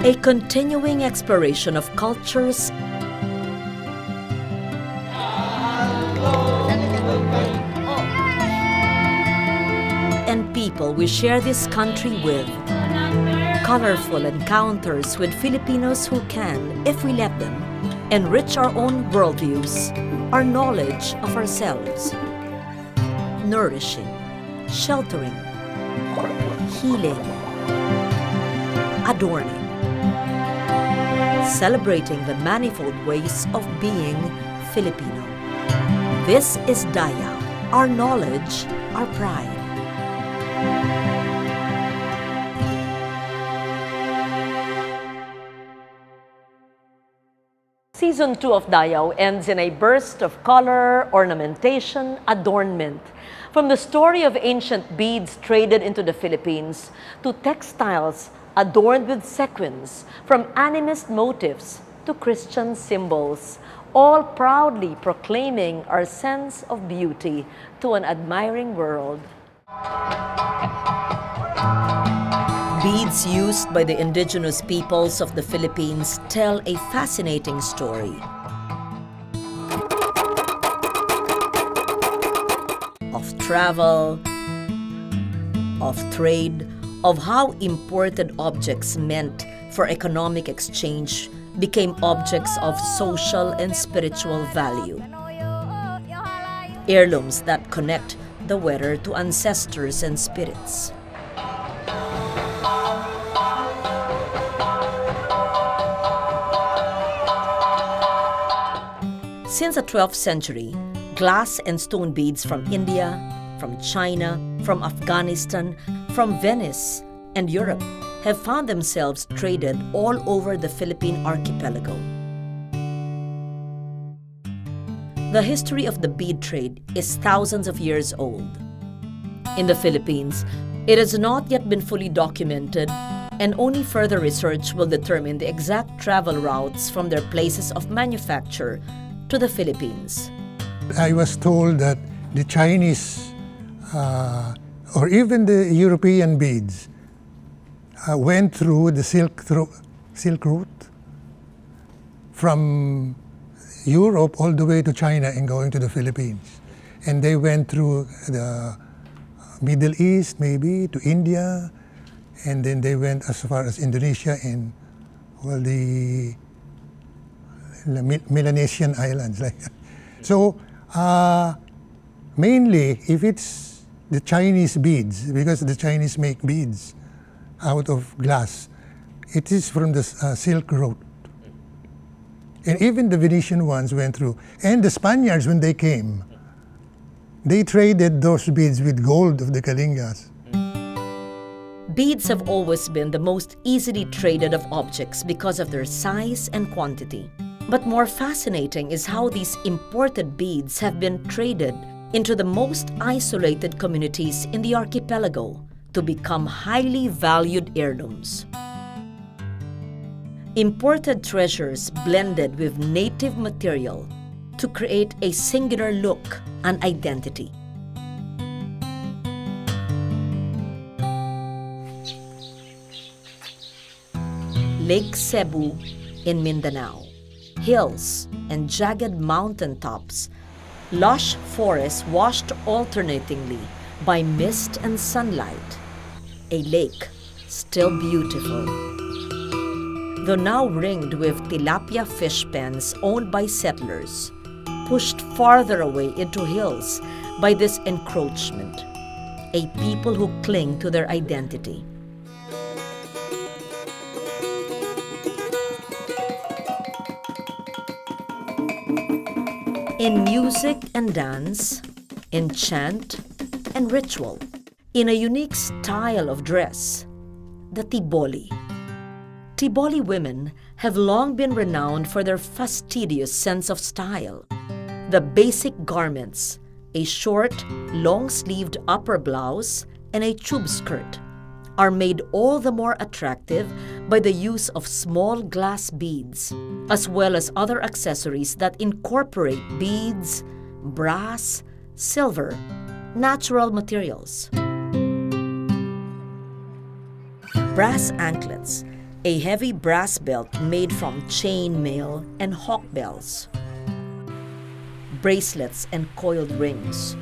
A continuing exploration of cultures and people we share this country with. Colorful encounters with Filipinos who can, if we let them, enrich our own worldviews, our knowledge of ourselves. Nourishing, sheltering, healing, adorning. Celebrating the manifold ways of being Filipino. This is Dayaw, our knowledge, our pride. Season 2 of Dayaw ends in a burst of color, ornamentation, adornment. From the story of ancient beads traded into the Philippines to textiles adorned with sequins, from animist motifs to Christian symbols, all proudly proclaiming our sense of beauty to an admiring world. Beads used by the indigenous peoples of the Philippines tell a fascinating story. Of travel, of trade, of how imported objects meant for economic exchange became objects of social and spiritual value. Heirlooms that connect the wearer to ancestors and spirits. Since the 12th century, glass and stone beads from India, from China, from Afghanistan, from Venice, and Europe have found themselves traded all over the Philippine archipelago. The history of the bead trade is thousands of years old. In the Philippines, it has not yet been fully documented, and only further research will determine the exact travel routes from their places of manufacture to the Philippines. I was told that the Chinese or even the European beads went through the Silk Route from Europe all the way to China and going to the Philippines. And they went through the Middle East, maybe, to India, and then they went as far as Indonesia and, well, the Melanesian islands. So, mainly, if it's the Chinese beads, because the Chinese make beads out of glass, it is from the Silk Road. And even the Venetian ones went through. And the Spaniards, when they came, they traded those beads with gold of the Kalingas. Beads have always been the most easily traded of objects because of their size and quantity. But more fascinating is how these imported beads have been traded into the most isolated communities in the archipelago to become highly valued heirlooms. Imported treasures blended with native material to create a singular look and identity. Lake Cebu in Mindanao. Hills and jagged mountaintops, lush forests washed alternatingly by mist and sunlight, a lake still beautiful. Though now ringed with tilapia fish pens owned by settlers, pushed farther away into hills by this encroachment, a people who cling to their identity. In music and dance, in chant and ritual, in a unique style of dress, the Tiboli. Tiboli women have long been renowned for their fastidious sense of style. The basic garments, a short, long-sleeved upper blouse and a tube skirt, are made all the more attractive by the use of small glass beads, as well as other accessories that incorporate beads, brass, silver, natural materials. Brass anklets, a heavy brass belt made from chain mail and hawk bells, bracelets and coiled rings,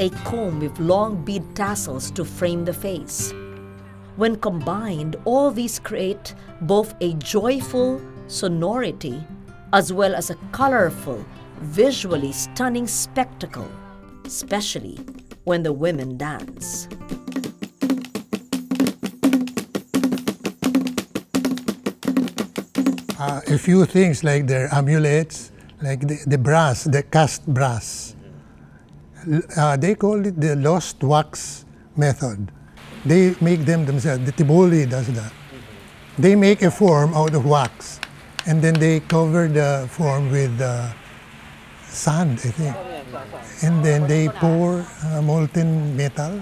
a comb with long bead tassels to frame the face. When combined, all these create both a joyful sonority as well as a colorful, visually stunning spectacle, especially when the women dance. A few things like their amulets, like the brass, the cast brass. They call it the lost wax method. They make them themselves. The Tiboli does that. They make a form out of wax, and then they cover the form with sand, I think. And then they pour molten metal,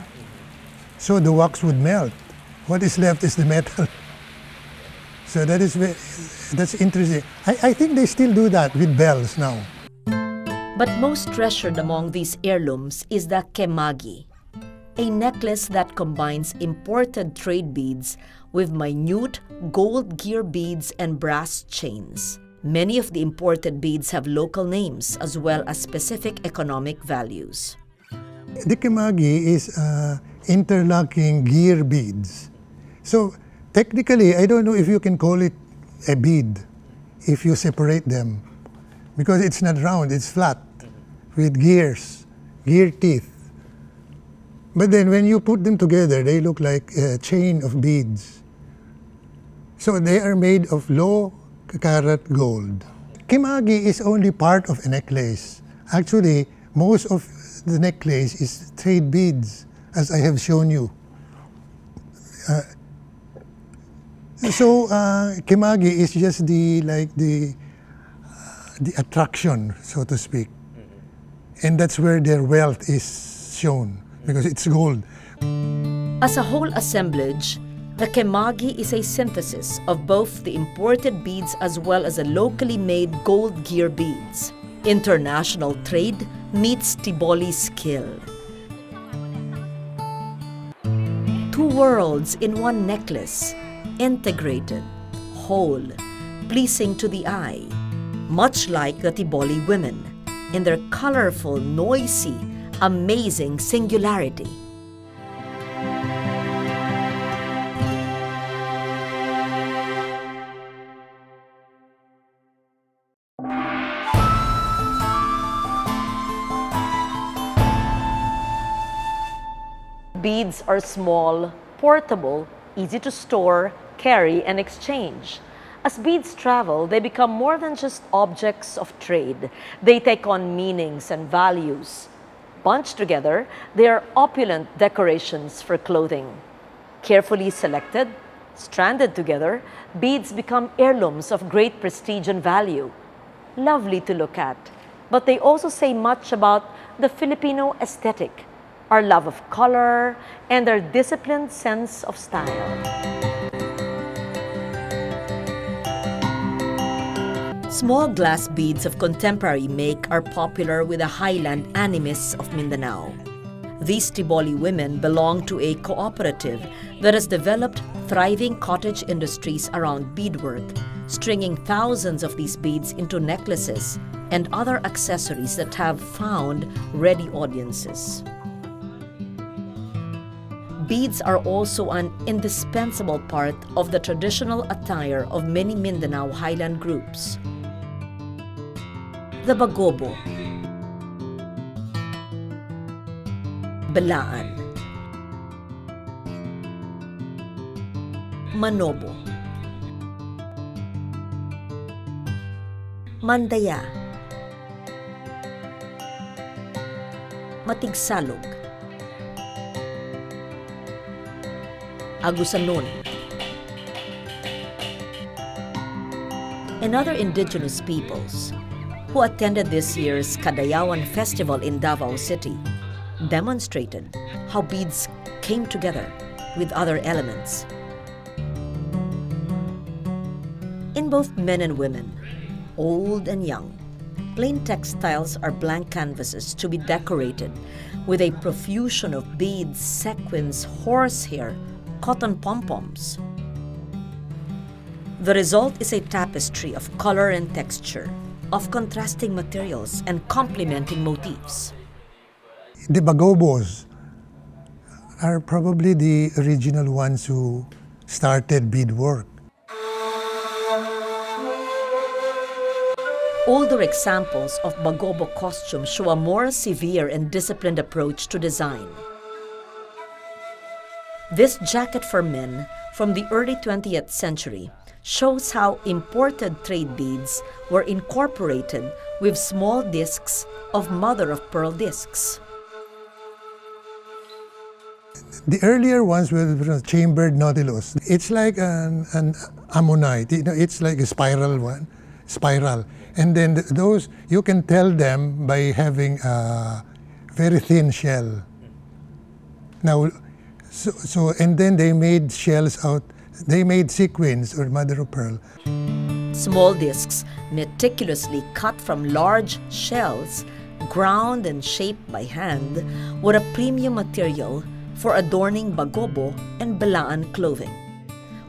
so the wax would melt. What is left is the metal. So that's interesting. I think they still do that with bells now. But most treasured among these heirlooms is the kemagi, a necklace that combines imported trade beads with minute gold gear beads and brass chains. Many of the imported beads have local names as well as specific economic values. The kemagi is interlocking gear beads. So technically, I don't know if you can call it a bead if you separate them, because it's not round, it's flat with gears, gear teeth. But then when you put them together, they look like a chain of beads. So they are made of low carat gold. Kemagi is only part of a necklace. Actually, most of the necklace is trade beads, as I have shown you. So kemagi is just the attraction, so to speak, and that's where their wealth is shown because it's gold. As a whole assemblage, the kemagi is a synthesis of both the imported beads as well as the locally made gold gear beads. International trade meets Tiboli skill. Two worlds in one necklace, integrated, whole, pleasing to the eye, much like the Tiboli women in their colorful, noisy, amazing singularity. Beads are small, portable, easy to store, carry, and exchange. As beads travel, they become more than just objects of trade. They take on meanings and values. Bunched together, they are opulent decorations for clothing. Carefully selected, stranded together, beads become heirlooms of great prestige and value. Lovely to look at, but they also say much about the Filipino aesthetic, our love of color, and our disciplined sense of style. Small glass beads of contemporary make are popular with the highland animists of Mindanao. These Tiboli women belong to a cooperative that has developed thriving cottage industries around beadwork, stringing thousands of these beads into necklaces and other accessories that have found ready audiences. Beads are also an indispensable part of the traditional attire of many Mindanao highland groups. The Bagobo, Balaan, Manobo, Mandaya, Matigsalog, Agusanon, and other indigenous peoples who attended this year's Dayaw festival in Davao City demonstrated how beads came together with other elements. In both men and women, old and young, plain textiles are blank canvases to be decorated with a profusion of beads, sequins, horsehair, cotton pom-poms. The result is a tapestry of color and texture, of contrasting materials and complementing motifs. The Bagobos are probably the original ones who started beadwork. Older examples of Bagobo costumes show a more severe and disciplined approach to design. This jacket for men from the early 20th century shows how imported trade beads were incorporated with small discs of mother-of-pearl discs. The earlier ones were chambered nautilus. It's like an ammonite. It's like a spiral. And then those, you can tell them by having a very thin shell. Now, and then they made shells out, they made sequins or mother of pearl. Small discs meticulously cut from large shells, ground and shaped by hand, were a premium material for adorning Bagobo and Balaan clothing.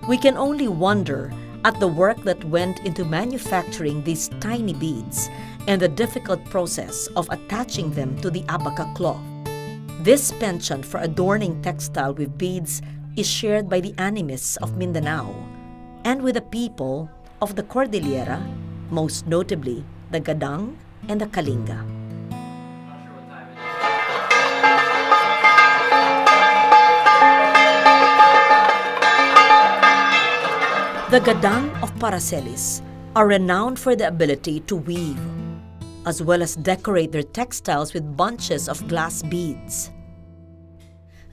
We can only wonder at the work that went into manufacturing these tiny beads and the difficult process of attaching them to the abaca cloth. This penchant for adorning textile with beads is shared by the animists of Mindanao and with the people of the Cordillera, most notably the Gadang and the Kalinga. The Gadang of Paracelis are renowned for the ability to weave, as well as decorate their textiles with bunches of glass beads.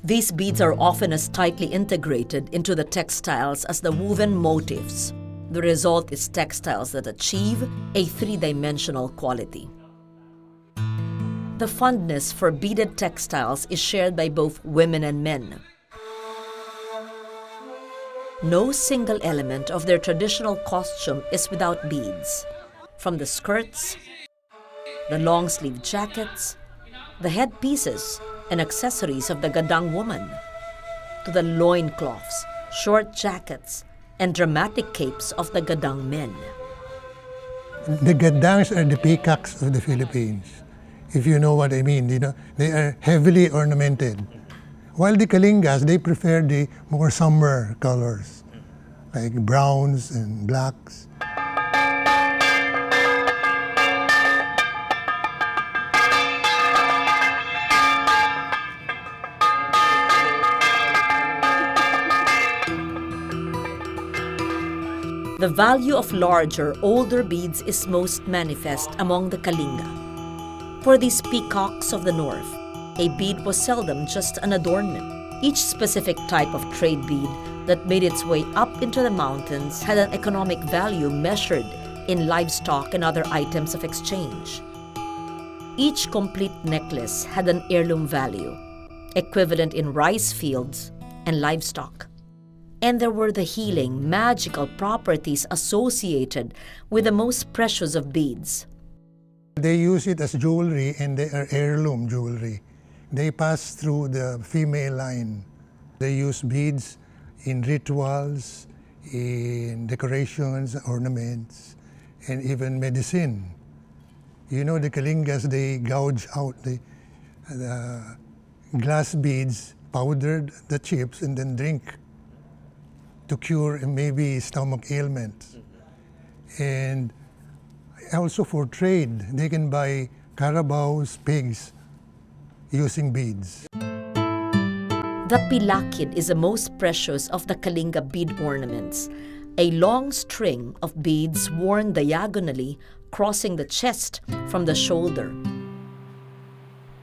These beads are often as tightly integrated into the textiles as the woven motifs. The result is textiles that achieve a three-dimensional quality. The fondness for beaded textiles is shared by both women and men. No single element of their traditional costume is without beads, from the skirts, the long-sleeve jackets, the headpieces and accessories of the Gadang woman, to the loincloths, short jackets, and dramatic capes of the Gadang men. The Gadangs are the peacocks of the Philippines, if you know what I mean. They are heavily ornamented. While the Kalingas, they prefer the more summer colors, like browns and blacks. The value of larger, older beads is most manifest among the Kalinga. For these peacocks of the north, a bead was seldom just an adornment. Each specific type of trade bead that made its way up into the mountains had an economic value measured in livestock and other items of exchange. Each complete necklace had an heirloom value, equivalent in rice fields and livestock. And there were the healing, magical properties associated with the most precious of beads. They use it as jewelry, and they are heirloom jewelry. They pass through the female line. They use beads in rituals, in decorations, ornaments, and even medicine. You know, the Kalingas, they gouge out the glass beads, powdered the chips, and then drink to cure maybe stomach ailments. And also for trade, they can buy carabaos, pigs, using beads. The pilakid is the most precious of the Kalinga bead ornaments, a long string of beads worn diagonally crossing the chest from the shoulder.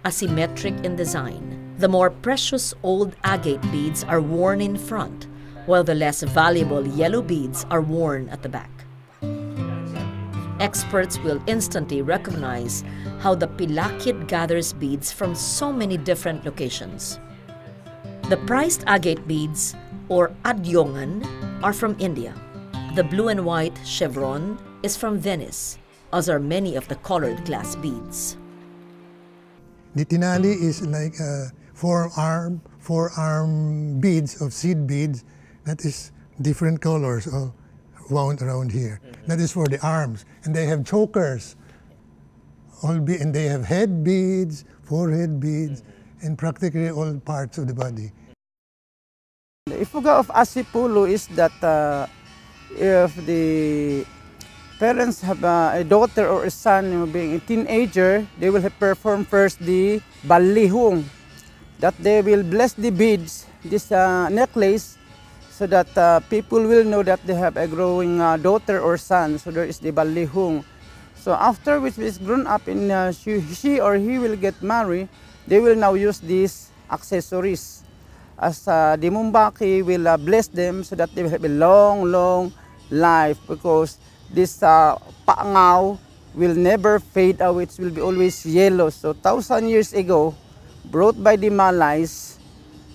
Asymmetric in design, the more precious old agate beads are worn in front, while the less valuable yellow beads are worn at the back. Experts will instantly recognize how the pilakid gathers beads from so many different locations. The prized agate beads, or adyongan, are from India. The blue and white chevron is from Venice, as are many of the colored glass beads. The tinali is like forearm beads of seed beads that is different colors, wound around here. That is for the arms. And they have chokers. And they have head beads, forehead beads, and practically all parts of the body. The ifuga of Asipulu is that if the parents have a daughter or a son being a teenager, they will perform first the balihung, that they will bless the beads, this necklace, so that people will know that they have a growing daughter or son. So there is the balihung. So after which is grown up and she or he will get married, they will now use these accessories. As the Mumbaki will bless them so that they will have a long, long life, because this paangaw will never fade away. It will be always yellow. So 1,000 years ago, brought by the Malays,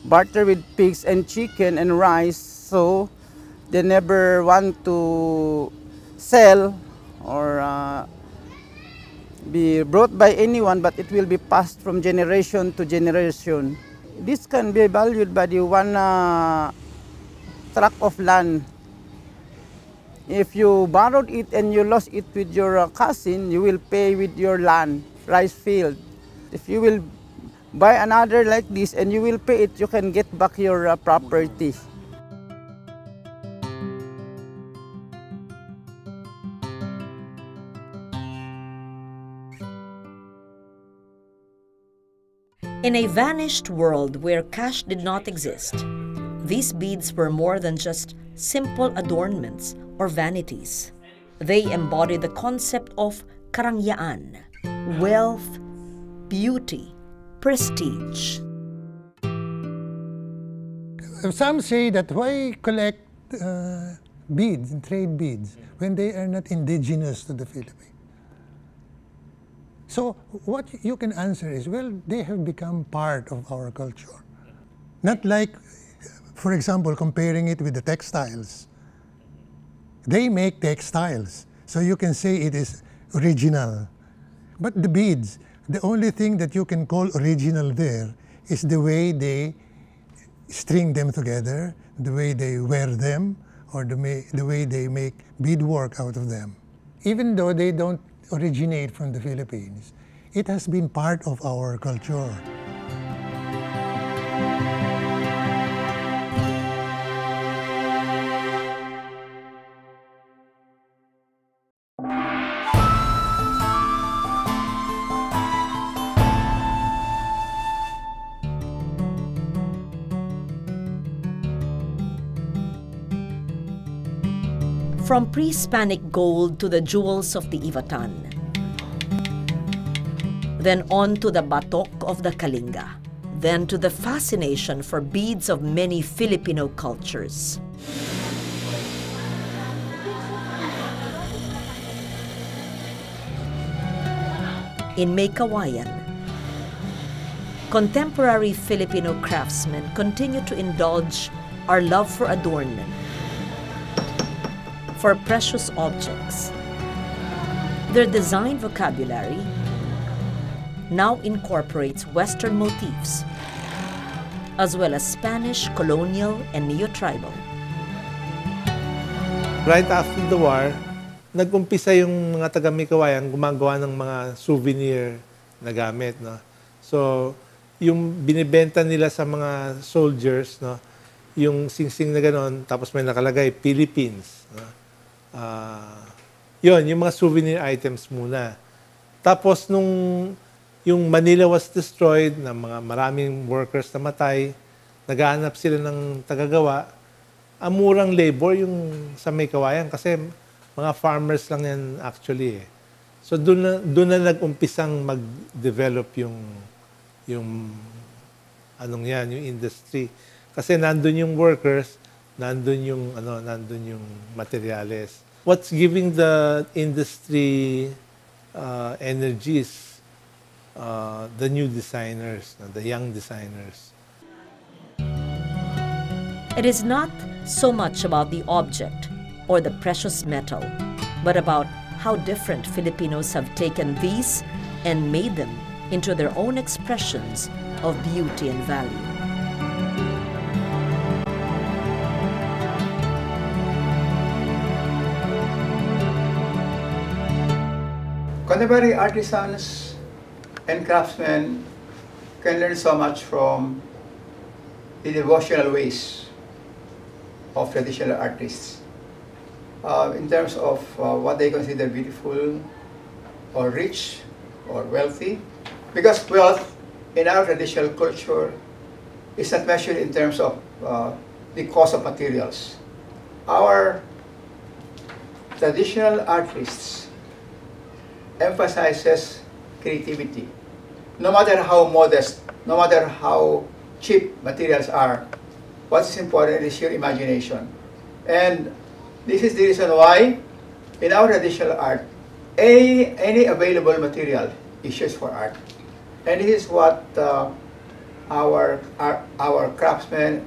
barter with pigs and chicken and rice. So they never want to sell or be brought by anyone, but it will be passed from generation to generation. This can be valued by the one tract of land. If you borrowed it and you lost it with your cousin, you will pay with your land, rice field. If you will buy another like this and you will pay it, you can get back your property. In a vanished world where cash did not exist, these beads were more than just simple adornments or vanities. They embody the concept of Karangyaan, wealth, beauty, prestige. Some say that why collect beads, trade beads, when they are not indigenous to the Philippines? So what you can answer is, well, they have become part of our culture. Not like, for example, comparing it with the textiles. They make textiles, so you can say it is original. But the beads, the only thing that you can call original there is the way they string them together, the way they wear them, or the way they make beadwork out of them. Even though they don't originate from the Philippines, it has been part of our culture. From pre-Hispanic gold to the jewels of the Ivatan, then on to the batok of the Kalinga, then to the fascination for beads of many Filipino cultures. In Maykawayan, contemporary Filipino craftsmen continue to indulge our love for adornment, for precious objects. Their design vocabulary now incorporates Western motifs, as well as Spanish, colonial, and neo-tribal. Right after the war, nag-umpisa yung mga taga-Maykawayan gumagawa ng mga souvenir na gamit. No? So, yung binibenta nila sa mga soldiers, no? Yung sing-sing na gano'n, tapos may nakalagay, Philippines. No? Yun, yung mga souvenir items muna. Tapos nung yung Manila was destroyed, na mga maraming workers namatay, naghahanap sila ng tagagawa, ang murang labor yung sa Maykawayan kasi mga farmers lang yan actually. So doon na nag-umpisang mag-develop yung anong yan, yung industry. Kasi nandun yung workers, nandun yung materials. What's giving the industry energies? The new designers, the young designers. It is not so much about the object or the precious metal, but about how different Filipinos have taken these and made them into their own expressions of beauty and value. Contemporary artisans and craftsmen can learn so much from the devotional ways of traditional artists in terms of what they consider beautiful or rich or wealthy, because wealth in our traditional culture is not measured in terms of the cost of materials. Our traditional artists emphasizes creativity. No matter how modest, no matter how cheap materials are, what is important is your imagination. And this is the reason why in our traditional art, any available material is used for art. And this is what our craftsmen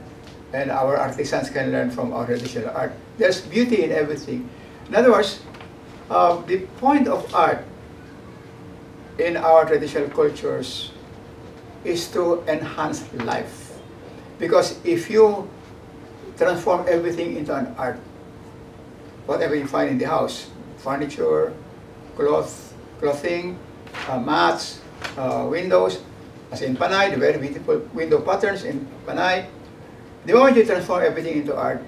and our artisans can learn from our traditional art. There's beauty in everything. In other words, the point of art in our traditional cultures is to enhance life. Because if you transform everything into an art, whatever you find in the house, furniture, clothing, mats, windows, as in Panay, the very beautiful window patterns in Panay, the moment you transform everything into art,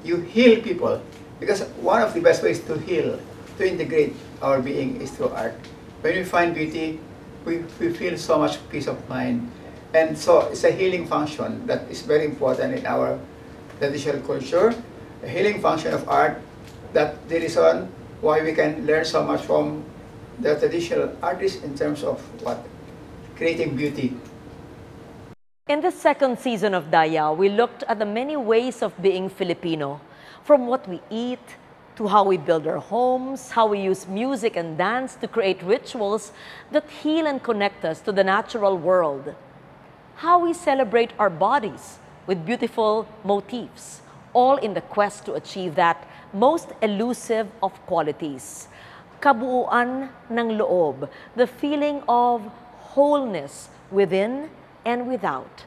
you heal people. Because one of the best ways to heal, to integrate our being is through art. When we find beauty, we feel so much peace of mind. And so it's a healing function that is very important in our traditional culture, a healing function of art, that the reason why we can learn so much from the traditional artists in terms of what? Creating beauty. In the second season of Dayaw, we looked at the many ways of being Filipino, from what we eat, to how we build our homes, how we use music and dance to create rituals that heal and connect us to the natural world, how we celebrate our bodies with beautiful motifs, all in the quest to achieve that most elusive of qualities, kabuuan ng loob, the feeling of wholeness within and without.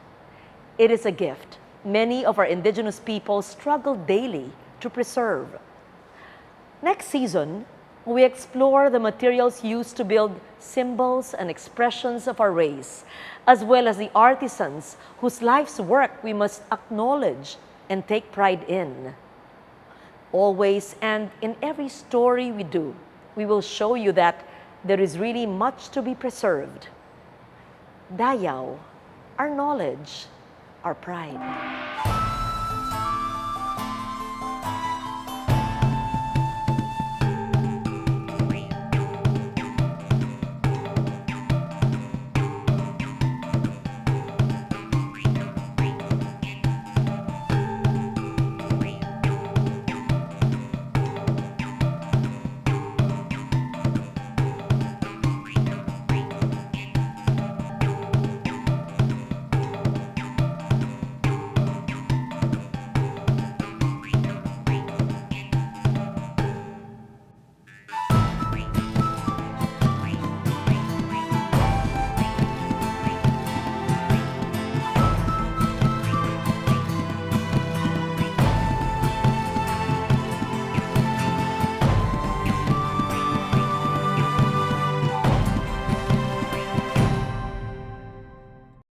It is a gift many of our indigenous people struggle daily to preserve. Next season, we explore the materials used to build symbols and expressions of our race, as well as the artisans whose life's work we must acknowledge and take pride in. Always and in every story we do, we will show you that there is really much to be preserved. Dayaw, our knowledge, our pride.